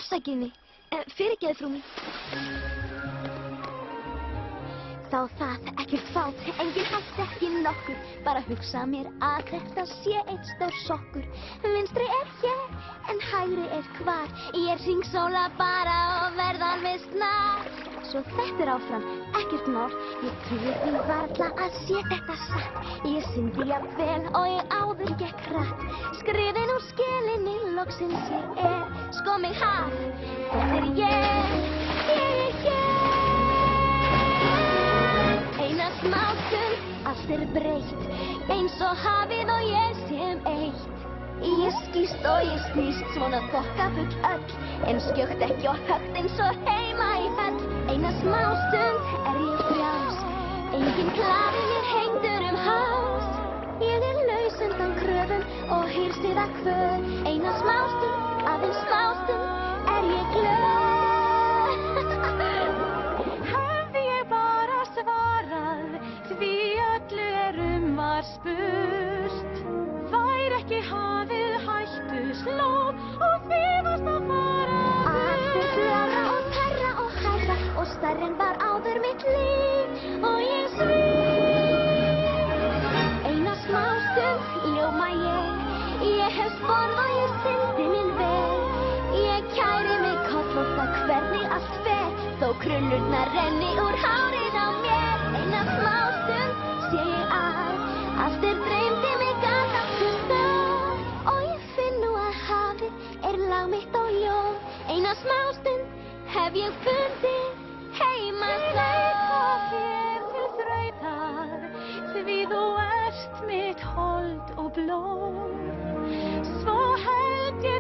Afsakið mig. Fyrirgefðu, frú mín. Þá það, ekkert fát, engin hætt, ekki nokkur. Bara hugsa mér að þetta sé eitt stór sokkur. Vinstri hér, en hægri hvar. Ég hringsóla bara og verð alveg snar. Svo þetta áfram, ekkert mál. Ég trúi því varla að sé þetta satt. Ég syndi jafnvel og ég áður gekk hratt. Skrifin úr skelinni, loksins ég sko mig haf. Þetta ég hér. Eina smástund, allt breytt. Eins og hafið og ég sem eitt. Ég skýst og ég snýst, svona þokkafull öll. En skjótt ekki og högt eins og heima í höll. Eina smástund ég frjáls. Enginn klafi mér hengdur háls. Ég laus undan kröfum og hýrst kvöð. Eina smástund, aðeins smástund ég glöð. Hefði ég bara svarað, því öllu var spurt. Væri ekki hafið hættu slóð og þýfast að fara burt. Allt hljóðra og terra og hærra og stærrin var áður mitt líf og ég svíf. Eina smástund ljóma ég hef sporð og ég syndi minn veg. Ég kæri mig kollótta hvernig allt fer, þó krullurnar renni úr hárið á mér. Eina smástund sé ég allt dreymdi mig gat aftur stað. Og ég finn nú að hafið lag mitt og ljóð. Eina smástund hef ég fundið heimastað. Hér til þrautar, því þú ert mitt hold og blóð. Svo held ég